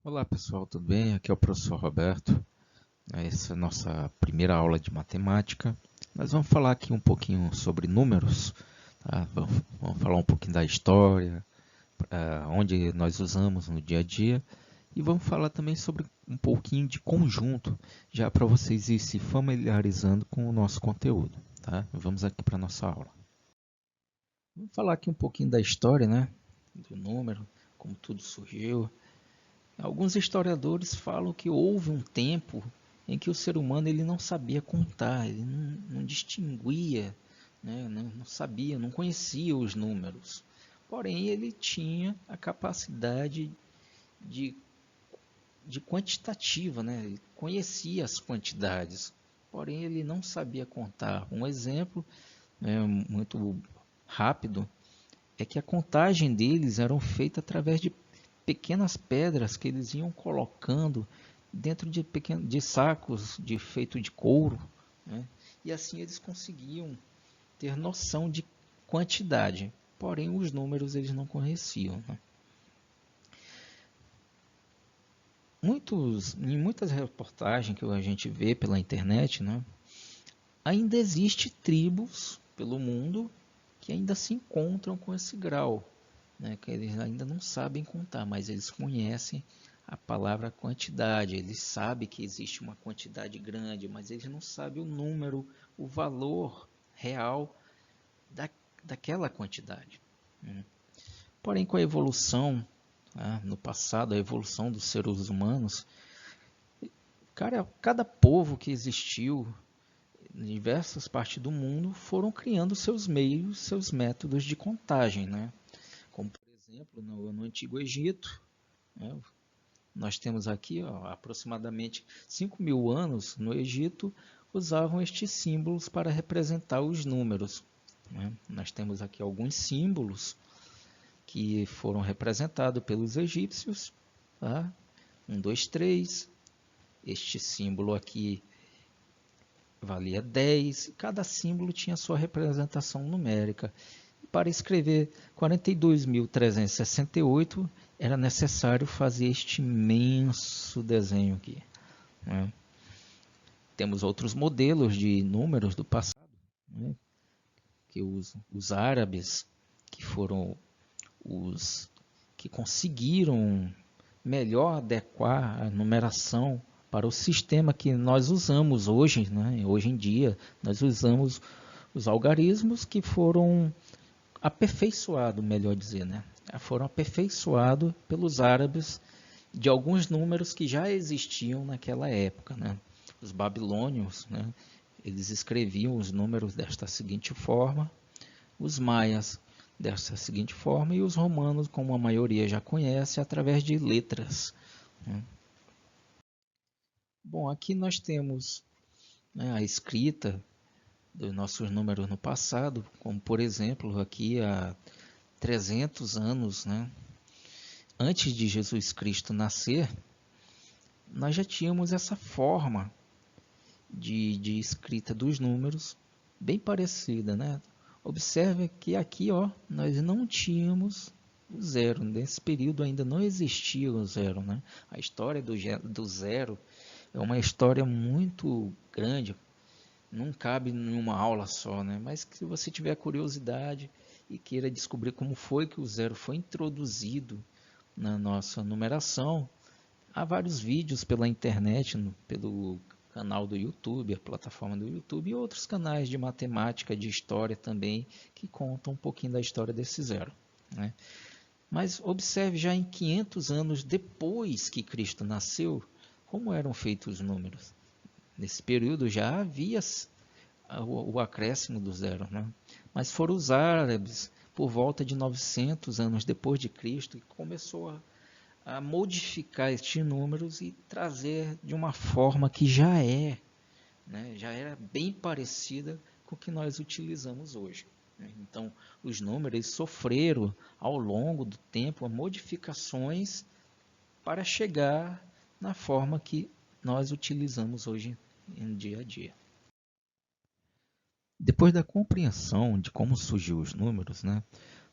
Olá pessoal, tudo bem? Aqui é o professor Roberto. Essa é a nossa primeira aula de matemática. Nós vamos falar aqui um pouquinho sobre números, tá? Vamos falar um pouquinho da história, onde nós usamos no dia a dia, e vamos falar também sobre um pouquinho de conjunto, já para vocês ir se familiarizando com o nosso conteúdo, tá? Vamos aqui para a nossa aula. Vamos falar aqui um pouquinho da história, né? Do número, como tudo surgiu. Alguns historiadores falam que houve um tempo em que o ser humano ele não sabia contar, ele não distinguia, né? Não sabia, não conhecia os números. Porém, ele tinha a capacidade de, de quantitativa, né? Ele conhecia as quantidades, porém ele não sabia contar. Um exemplo, né, muito rápido é que a contagem deles era feita através de pequenas pedras que eles iam colocando dentro de sacos feito de couro, né? E assim eles conseguiam ter noção de quantidade, porém os números eles não conheciam, né? Em muitas reportagens que a gente vê pela internet, né, ainda existe tribos pelo mundo que ainda se encontram com esse grau, né, que eles ainda não sabem contar, mas eles conhecem a palavra quantidade, eles sabem que existe uma quantidade grande, mas eles não sabem o número, o valor real da, daquela quantidade. Porém, com a evolução, né, no passado, a evolução dos seres humanos, cada povo que existiu em diversas partes do mundo foram criando seus meios, seus métodos de contagem, né? Como, por exemplo, no Antigo Egito, né? Nós temos aqui aproximadamente 5.000 anos no Egito, usavam estes símbolos para representar os números, né? Nós temos aqui alguns símbolos que foram representados pelos egípcios, tá? 1, 2, 3. Este símbolo aqui valia 10. Cada símbolo tinha sua representação numérica. Para escrever 42.368 era necessário fazer este imenso desenho aqui, né? Temos outros modelos de números do passado, né? Que os árabes, que foram os que conseguiram melhor adequar a numeração para o sistema que nós usamos hoje, né? Hoje em dia, nós usamos os algarismos que foram aperfeiçoados, melhor dizer, né? Foram aperfeiçoados pelos árabes de alguns números que já existiam naquela época, né? Os babilônios, né, eles escreviam os números desta seguinte forma, os maias desta seguinte forma e os romanos, como a maioria já conhece, através de letras, né? Bom, aqui nós temos, né, a escrita dos nossos números no passado, como por exemplo aqui há 300 anos, né, antes de Jesus Cristo nascer, nós já tínhamos essa forma de escrita dos números bem parecida, né? Observe que aqui, ó, nós não tínhamos o zero. Nesse período ainda não existia o zero, né? A história do zero é uma história muito grande, não cabe em uma aula só, né? Mas se você tiver curiosidade e queira descobrir como foi que o zero foi introduzido na nossa numeração, há vários vídeos pela internet, pelo canal do YouTube, a plataforma do YouTube e outros canais de matemática, de história também, que contam um pouquinho da história desse zero, né? Mas observe já em 500 anos depois que Cristo nasceu, como eram feitos os números. Nesse período já havia o acréscimo do zero, né? Mas foram os árabes, por volta de 900 anos depois de Cristo, que começou a modificar estes números e trazer de uma forma que já era bem parecida com o que nós utilizamos hoje, né? Então, os números sofreram ao longo do tempo modificações para chegar na forma que nós utilizamos hoje em dia a dia. Depois da compreensão de como surgiu os números, né,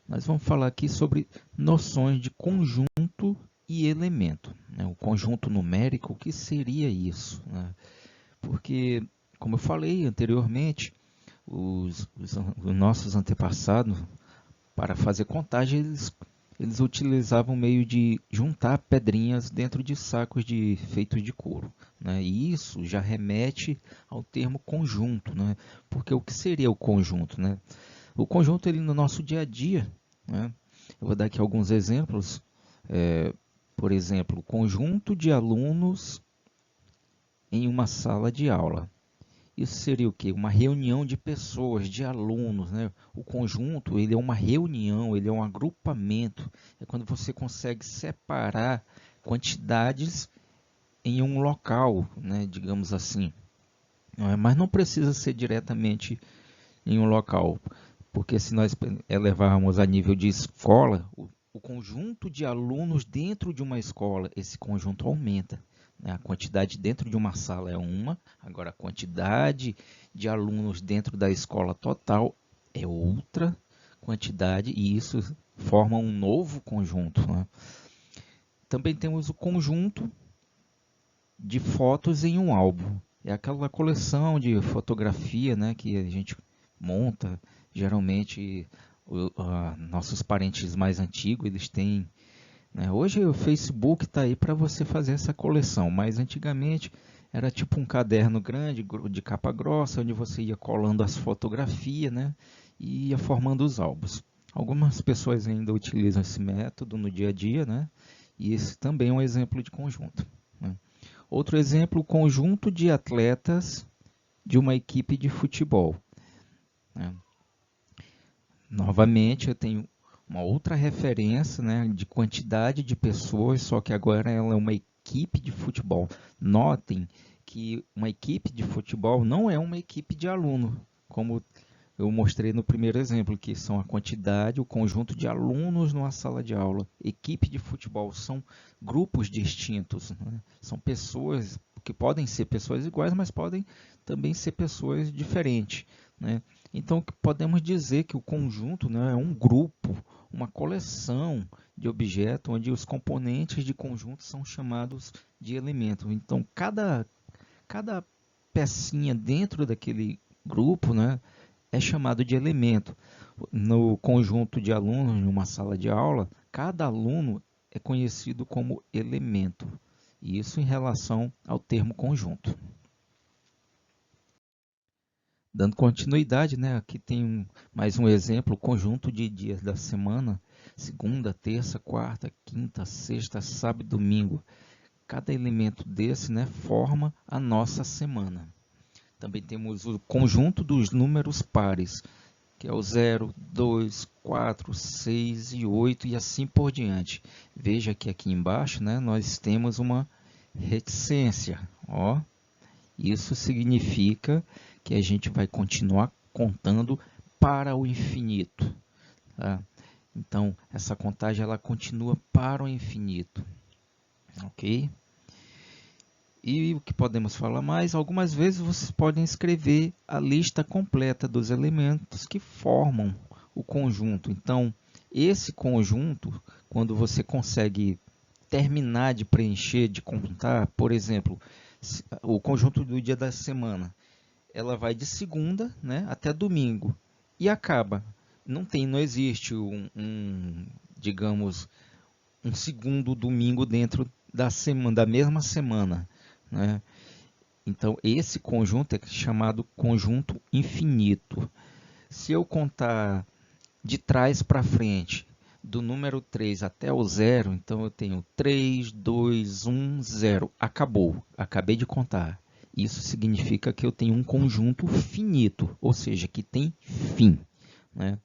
nós vamos falar aqui sobre noções de conjunto e elemento. né? O conjunto numérico, o que seria isso, né? Porque, como eu falei anteriormente, os nossos antepassados, para fazer contagem, eles utilizavam o meio de juntar pedrinhas dentro de sacos feitos de couro, né? E isso já remete ao termo conjunto, né? Porque o que seria o conjunto, né? O conjunto, ele no nosso dia a dia, né? Eu vou dar aqui alguns exemplos. Por exemplo, conjunto de alunos em uma sala de aula. Isso seria o quê? Uma reunião de pessoas, de alunos, né? O conjunto, ele é uma reunião, ele é um agrupamento. É quando você consegue separar quantidades em um local, né? Digamos assim. Mas não precisa ser diretamente em um local, porque se nós elevarmos a nível de escola, o conjunto de alunos dentro de uma escola, esse conjunto aumenta. A quantidade dentro de uma sala é uma, agora a quantidade de alunos dentro da escola total é outra quantidade, e isso forma um novo conjunto, né? Também temos o conjunto de fotos em um álbum. É aquela coleção de fotografia, né, que a gente monta. Geralmente, nossos parentes mais antigos, eles têm, né? Hoje o Facebook está aí para você fazer essa coleção, mas antigamente era tipo um caderno grande, de capa grossa, onde você ia colando as fotografias, né, e ia formando os álbuns. Algumas pessoas ainda utilizam esse método no dia a dia, né, e esse também é um exemplo de conjunto, né? Outro exemplo, o conjunto de atletas de uma equipe de futebol, né? Novamente, eu tenho uma outra referência, né, de quantidade de pessoas, só que agora ela é uma equipe de futebol. Notem que uma equipe de futebol não é uma equipe de aluno, como eu mostrei no primeiro exemplo, que são a quantidade, o conjunto de alunos numa sala de aula. Equipe de futebol são grupos distintos, né? São pessoas que podem ser pessoas iguais, mas podem também ser pessoas diferentes, né? Então, podemos dizer que o conjunto, né, é um grupo, uma coleção de objetos onde os componentes de conjunto são chamados de elementos. Então, cada pecinha dentro daquele grupo, né, é chamado de elemento. No conjunto de alunos, em uma sala de aula, cada aluno é conhecido como elemento. Isso em relação ao termo conjunto. Dando continuidade, né? Aqui tem mais um exemplo, o conjunto de dias da semana, segunda, terça, quarta, quinta, sexta, sábado e domingo. Cada elemento desse, né, forma a nossa semana. Também temos o conjunto dos números pares, que é o 0, 2, 4, 6 e 8 e assim por diante. Veja que aqui embaixo, né, nós temos uma reticência. Ó. Isso significa que a gente vai continuar contando para o infinito. Tá? Então, essa contagem ela continua para o infinito. Ok? E o que podemos falar mais? Algumas vezes vocês podem escrever a lista completa dos elementos que formam o conjunto. Então, esse conjunto, quando você consegue terminar de preencher, de contar, por exemplo, o conjunto do dia da semana, ela vai de segunda, né, até domingo e acaba. Não existe digamos, um segundo domingo dentro da semana, da mesma semana, né? Então, esse conjunto é chamado conjunto infinito. Se eu contar de trás para frente, do número 3 até o zero, então eu tenho 3, 2, 1, 0. Acabou. Acabei de contar. Isso significa que eu tenho um conjunto finito, ou seja, que tem fim, né?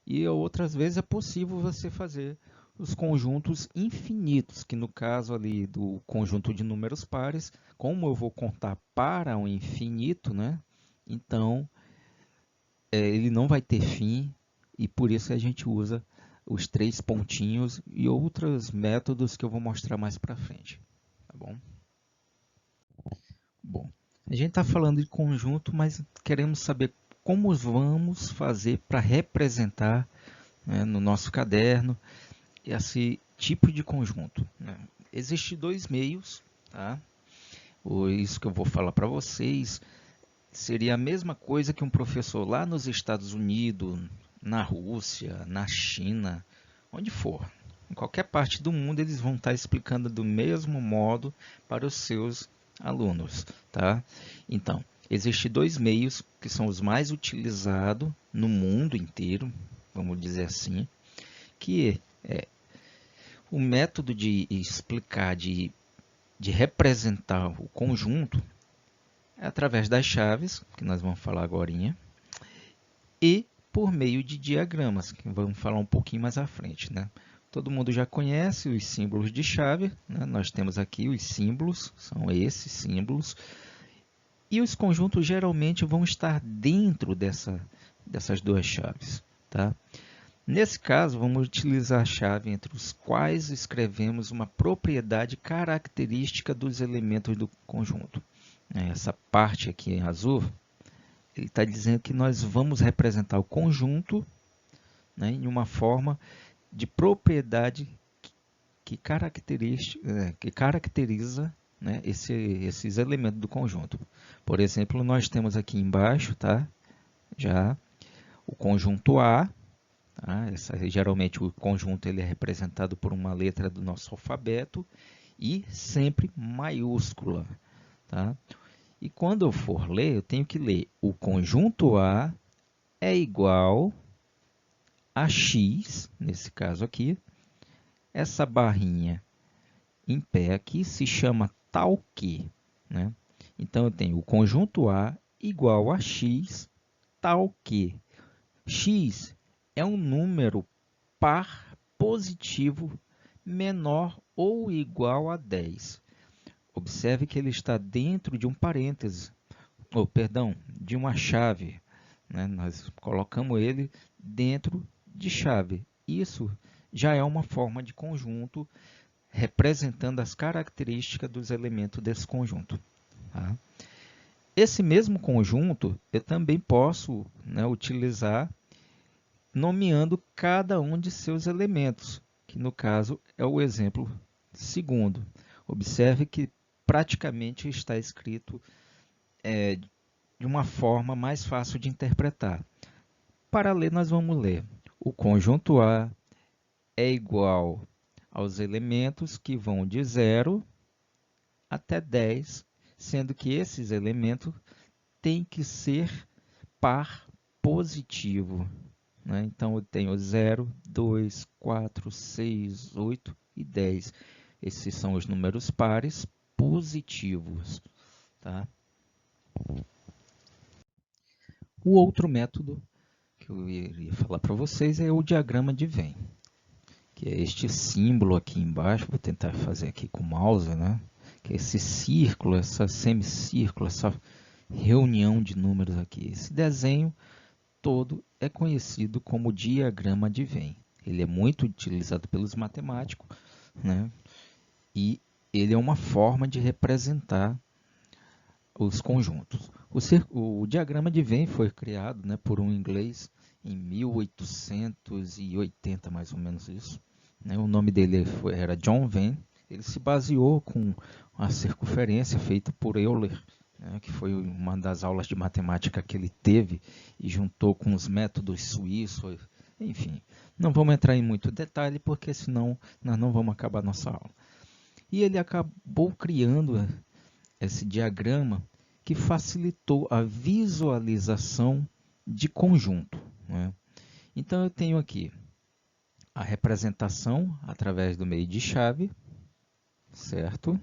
E outras vezes é possível você fazer os conjuntos infinitos, que no caso ali do conjunto de números pares, como eu vou contar para o infinito, né? Então, ele não vai ter fim e por isso a gente usa os 3 pontinhos e outros métodos que eu vou mostrar mais para frente, tá bom? Bom, a gente está falando de conjunto, mas queremos saber como vamos fazer para representar, né, no nosso caderno esse tipo de conjunto, né? Existem dois meios, tá? Isso que eu vou falar para vocês seria a mesma coisa que um professor lá nos Estados Unidos, na Rússia, na China, onde for. Em qualquer parte do mundo eles vão estar explicando do mesmo modo para os seus alunos, tá? Então, existem dois meios que são os mais utilizados no mundo inteiro, vamos dizer assim, que é o método de explicar, de representar o conjunto é através das chaves, que nós vamos falar agora, e por meio de diagramas, que vamos falar um pouquinho mais à frente, né? Todo mundo já conhece os símbolos de chave, né? Nós temos aqui os símbolos, são esses símbolos, e os conjuntos geralmente vão estar dentro dessas duas chaves, tá? Nesse caso, vamos utilizar a chave entre os quais escrevemos uma propriedade característica dos elementos do conjunto. Essa parte aqui em azul, ele está dizendo que nós vamos representar o conjunto, né, em uma forma de propriedade que caracteriza, né, esses elementos do conjunto. Por exemplo, nós temos aqui embaixo, tá, já o conjunto A. Tá? Geralmente o conjunto ele é representado por uma letra do nosso alfabeto e sempre maiúscula. Tá? E quando eu for ler, eu tenho que ler o conjunto A é igual a X, nesse caso aqui. Essa barrinha em pé aqui se chama tal que. Né? Então, eu tenho o conjunto A igual a X tal que. X é um número par positivo menor ou igual a 10. Observe que ele está dentro de um parêntese, de uma chave. Né? Nós colocamos ele dentro de chave. Isso já é uma forma de conjunto representando as características dos elementos desse conjunto. Tá? Esse mesmo conjunto eu também posso, né, utilizar nomeando cada um de seus elementos, que no caso é o exemplo segundo. Observe que praticamente está escrito de uma forma mais fácil de interpretar. Para ler, nós vamos ler. O conjunto A é igual aos elementos que vão de 0 até 10, sendo que esses elementos têm que ser par positivo. Né? Então, eu tenho 0, 2, 4, 6, 8 e 10. Esses são os números pares positivos. Tá? O outro método que eu iria falar para vocês é o diagrama de Venn, que é este símbolo aqui embaixo. Vou tentar fazer aqui com o mouse, né? Que é esse círculo, essa semicírculo, essa reunião de números aqui. Esse desenho todo é conhecido como diagrama de Venn. Ele é muito utilizado pelos matemáticos, né? E ele é uma forma de representar os conjuntos. O diagrama de Venn foi criado, né, por um inglês em 1880, mais ou menos isso. Né? O nome dele era John Venn. Ele se baseou com a circunferência feita por Euler, né, que foi uma das aulas de matemática que ele teve e juntou com os métodos suíços. Enfim, não vamos entrar em muito detalhe porque senão nós não vamos acabar nossa aula. E ele acabou criando esse diagrama que facilitou a visualização de conjunto. Né? Então, eu tenho aqui a representação através do meio de chave, certo?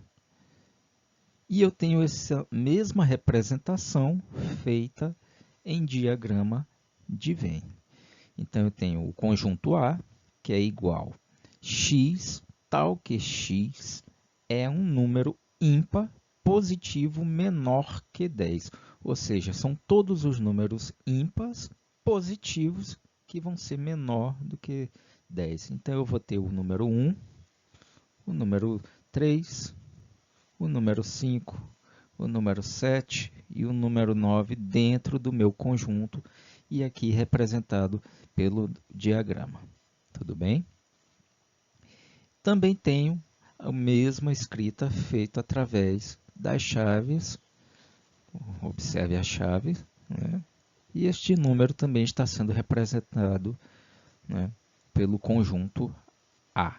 E eu tenho essa mesma representação feita em diagrama de Venn. Então, eu tenho o conjunto A, que é igual x, tal que x é um número ímpar positivo menor que 10. Ou seja, são todos os números ímpares positivos que vão ser menor do que 10. Então, eu vou ter o número 1, o número 3, o número 5, o número 7 e o número 9 dentro do meu conjunto e aqui representado pelo diagrama. Tudo bem? Também tenho a mesma escrita feita através das chaves. Observe a chave, né? E este número também está sendo representado, né, pelo conjunto A.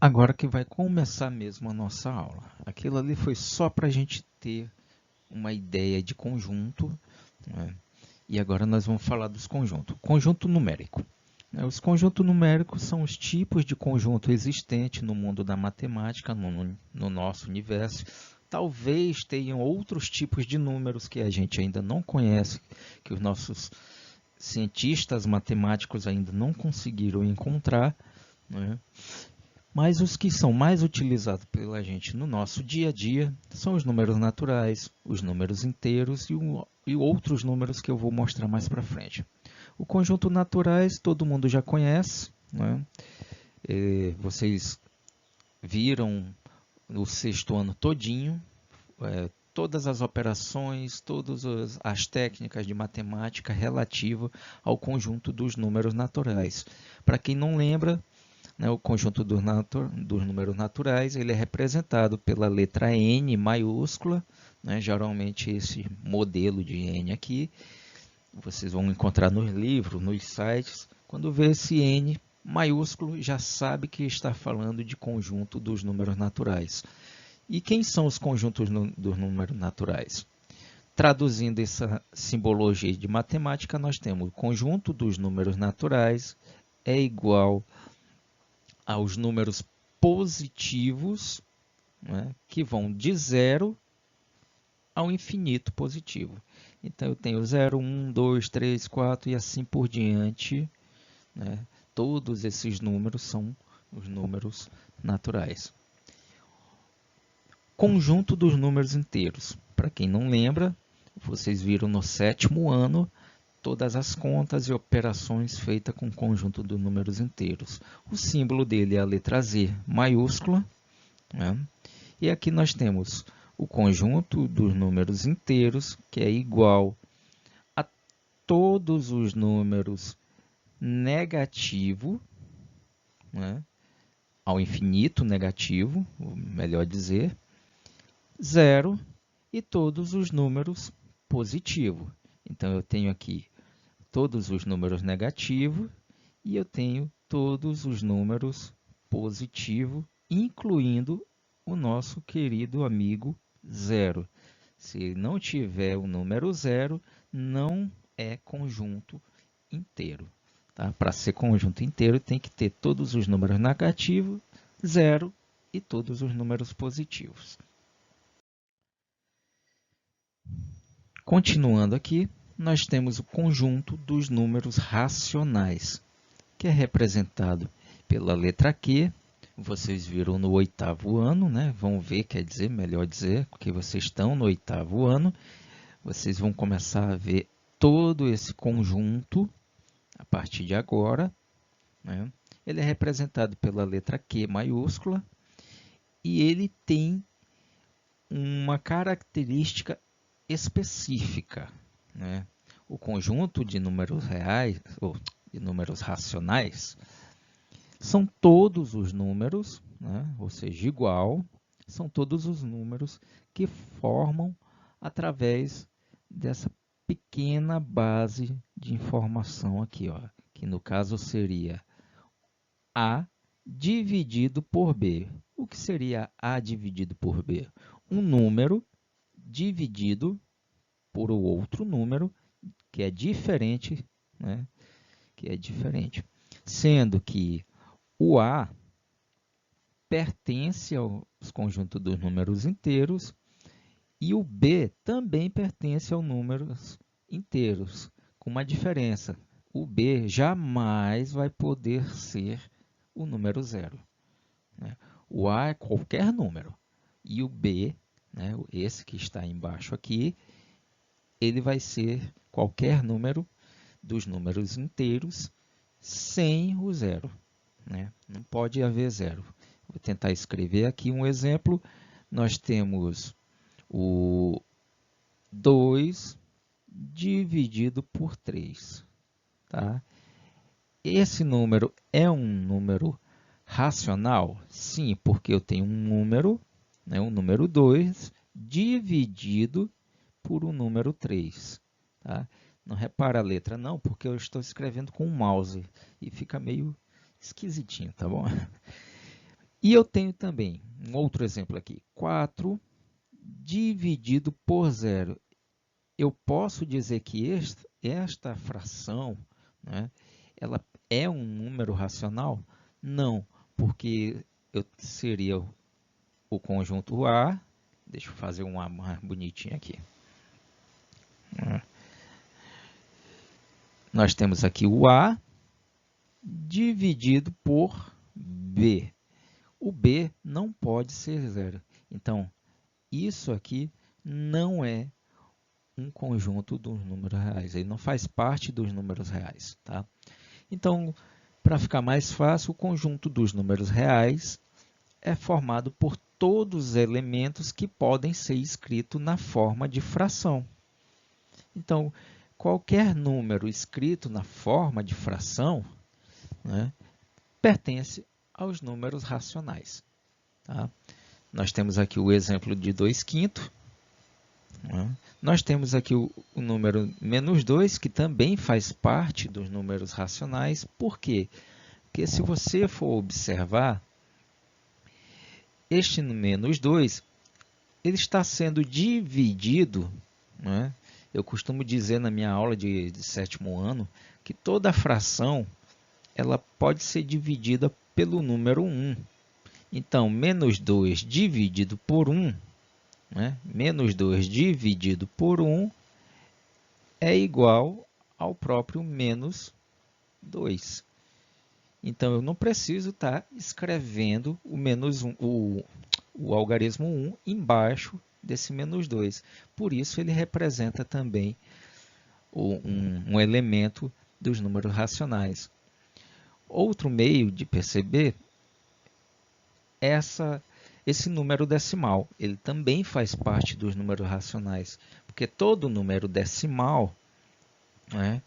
Agora que vai começar mesmo a nossa aula. Aquilo ali foi só para a gente ter uma ideia de conjunto, né? E agora nós vamos falar dos conjuntos. Conjunto numérico. Os conjuntos numéricos são os tipos de conjunto existente no mundo da matemática, no nosso universo. Talvez tenham outros tipos de números que a gente ainda não conhece, que os nossos cientistas matemáticos ainda não conseguiram encontrar, né? Mas os que são mais utilizados pela gente no nosso dia a dia são os números naturais, os números inteiros e outros números que eu vou mostrar mais para frente. O conjunto naturais todo mundo já conhece, né? Vocês viram no sexto ano todinho, todas as operações, todas as técnicas de matemática relativa ao conjunto dos números naturais. Para quem não lembra, né, o conjunto dos números naturais ele é representado pela letra N maiúscula, né, geralmente esse modelo de N aqui, vocês vão encontrar nos livros, nos sites. Quando vê esse N maiúsculo, já sabe que está falando de conjunto dos números naturais. E quem são os conjuntos dos números naturais? Traduzindo essa simbologia de matemática, nós temos o conjunto dos números naturais é igual aos números positivos, né, que vão de 0 ao infinito positivo. Então, eu tenho 0, 1, 2, 3, 4 e assim por diante, né? Todos esses números são os números naturais. Conjunto dos números inteiros. Para quem não lembra, vocês viram no sétimo ano todas as contas e operações feitas com o conjunto dos números inteiros. O símbolo dele é a letra Z maiúscula, né? E aqui nós temos o conjunto dos números inteiros, que é igual a todos os números negativos, né, ao infinito negativo, melhor dizer, 0 e todos os números positivos. Então, eu tenho aqui todos os números negativos e eu tenho todos os números positivos, incluindo o nosso querido amigo 0. Se não tiver o número 0, não é conjunto inteiro. Tá? Para ser conjunto inteiro, tem que ter todos os números negativos, 0 e todos os números positivos. Continuando aqui, nós temos o conjunto dos números racionais, que é representado pela letra Q. Vocês viram no oitavo ano, né? Vão ver, quer dizer, melhor dizer, porque vocês estão no oitavo ano. Vocês vão começar a ver todo esse conjunto a partir de agora, né? Ele é representado pela letra Q maiúscula e ele tem uma característica específica, né? O conjunto de números reais, ou de números racionais, são todos os números, né? Ou seja, igual, são todos os números que formam através dessa pequena base de informação aqui, ó, que no caso seria A dividido por B. O que seria A dividido por B? Um número dividido por outro número que é diferente, né? Que é diferente, sendo que o A pertence aos conjuntos dos números inteiros e o B também pertence aos números inteiros, com uma diferença. O B jamais vai poder ser o número 0. Né? O A é qualquer número e o B, né, esse que está embaixo aqui, ele vai ser qualquer número dos números inteiros sem o 0. Né? Não pode haver 0. Vou tentar escrever aqui um exemplo. Nós temos o 2 dividido por 3. Tá? esse número é um número racional? Sim, porque eu tenho um número, né, o número 2, dividido por um número 3. Tá? Não repara a letra não, porque eu estou escrevendo com o mouse e fica meio esquisitinho, tá bom? E eu tenho também um outro exemplo aqui, 4 dividido por zero. Eu posso dizer que esta fração, né, ela é um número racional? Não, porque seria o conjunto A. Deixa eu fazer um A mais bonitinho aqui. Nós temos aqui o A dividido por B. O B não pode ser zero. Então, isso aqui não é um conjunto dos números reais. Ele não faz parte dos números reais. Tá? Então, para ficar mais fácil, o conjunto dos números reais é formado por todos os elementos que podem ser escritos na forma de fração. Então, qualquer número escrito na forma de fração, né, pertence aos números racionais. Tá? Nós temos aqui o exemplo de 2/5. Né? Nós temos aqui o número -2, que também faz parte dos números racionais. Por quê? Porque se você for observar, este -2 ele está sendo dividido, né? Eu costumo dizer na minha aula de 7º ano que toda fração ela pode ser dividida pelo número 1. Então, -2 dividido por 1, né? -2 dividido por 1 é igual ao próprio -2. Então, eu não preciso estar escrevendo o o algarismo 1 embaixo desse -2. Por isso, ele representa também um elemento dos números racionais. Outro meio de perceber esse número decimal. Ele também faz parte dos números racionais, porque todo número decimal, né,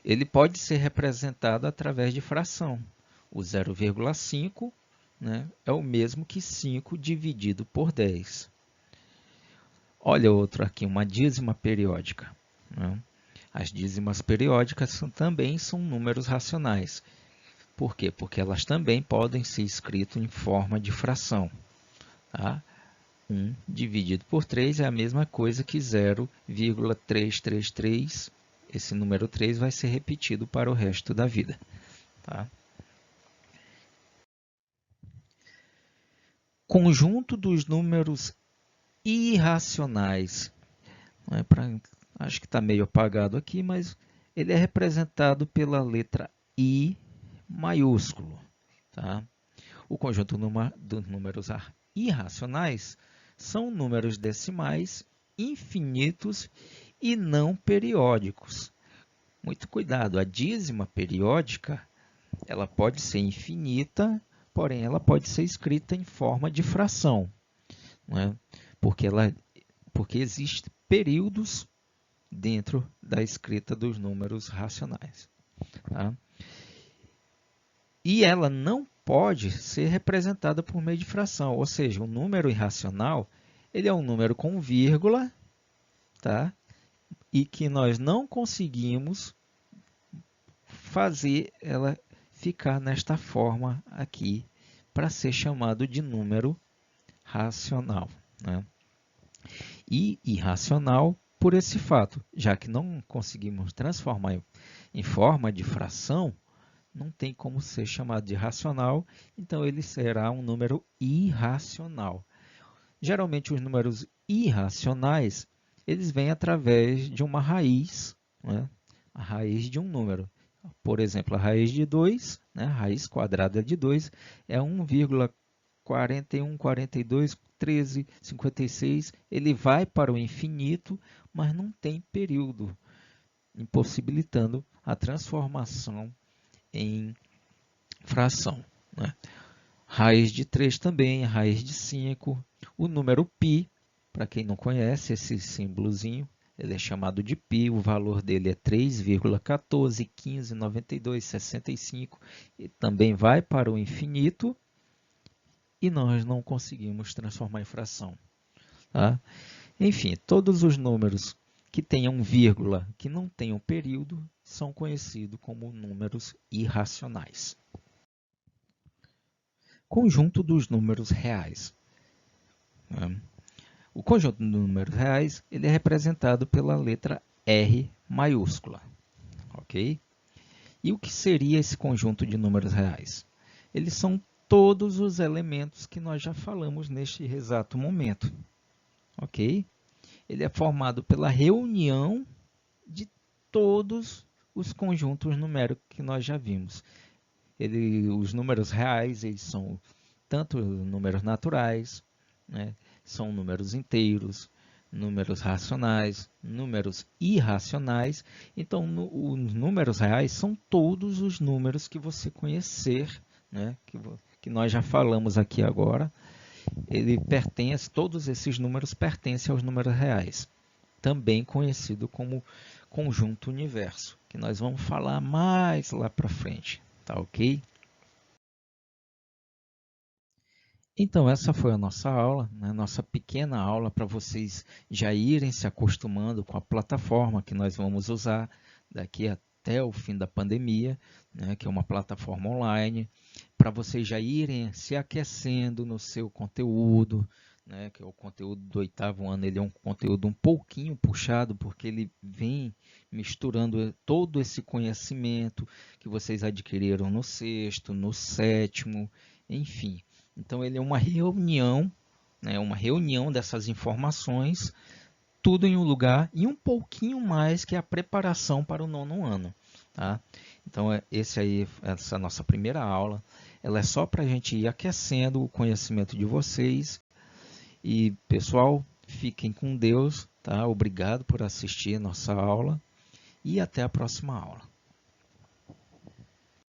ele pode ser representado através de fração. O 0,5, né, é o mesmo que 5 dividido por 10. Olha outro aqui, uma dízima periódica. Né? As dízimas periódicas também são números racionais. Por quê? Porque elas também podem ser escritas em forma de fração. Tá? 1 dividido por 3 é a mesma coisa que 0,333. Esse número 3 vai ser repetido para o resto da vida. Tá? Conjunto dos números irracionais. Acho que está meio apagado aqui, mas ele é representado pela letra I maiúsculo. Tá? O conjunto dos números irracionais são números decimais infinitos e não periódicos. Muito cuidado, a dízima periódica ela pode ser infinita, porém ela pode ser escrita em forma de fração, né? Porque existem períodos dentro da escrita dos números racionais. Tá? E ela não pode ser representada por meio de fração, ou seja, o número irracional ele é um número com vírgula, tá? E que nós não conseguimos fazer ela ficar nesta forma aqui para ser chamado de número racional. Né? E irracional por esse fato, já que não conseguimos transformar em forma de fração, não tem como ser chamado de racional, então ele será um número irracional. Geralmente os números irracionais, eles vêm através de uma raiz, né? A raiz de um número. Por exemplo, a raiz de 2, né? A raiz quadrada de 2 é 1,41, 42, 13, 56. Ele vai para o infinito, mas não tem período, impossibilitando a transformação em fração. Né? Raiz de 3 também, raiz de 5. O número π, para quem não conhece esse símbolozinho, ele é chamado de π, o valor dele é 3,14, 15, 92, 65, e também vai para o infinito, e nós não conseguimos transformar em fração. Tá? Enfim, todos os números que tenham vírgula, que não tenham período, são conhecidos como números irracionais. Conjunto dos números reais. O conjunto de números reais ele é representado pela letra R maiúscula. Ok? E o que seria esse conjunto de números reais? Eles são todos os elementos que nós já falamos neste exato momento. Ok? Ele é formado pela reunião de todos os conjuntos numéricos que nós já vimos. Os números reais eles são tanto números naturais, né, são números inteiros, números racionais, números irracionais. Então, os números reais são todos os números que você conhecer, né, que nós já falamos aqui agora. Todos esses números pertencem aos números reais, também conhecido como conjunto universo, que nós vamos falar mais lá para frente, tá ok? Então, essa foi a nossa aula, né? Nossa pequena aula para vocês já irem se acostumando com a plataforma que nós vamos usar daqui até o fim da pandemia, né? Que é uma plataforma online, para vocês já irem se aquecendo no seu conteúdo, né? Que é o conteúdo do 8º ano, ele é um conteúdo um pouquinho puxado, porque ele vem misturando todo esse conhecimento que vocês adquiriram no 6º, no 7º, enfim. Então, ele é uma reunião, né, uma reunião dessas informações, tudo em um lugar e um pouquinho mais que a preparação para o 9º ano. Tá? Então, essa nossa primeira aula, ela é só para a gente ir aquecendo o conhecimento de vocês. E, pessoal, fiquem com Deus. Tá? Obrigado por assistir a nossa aula e até a próxima aula.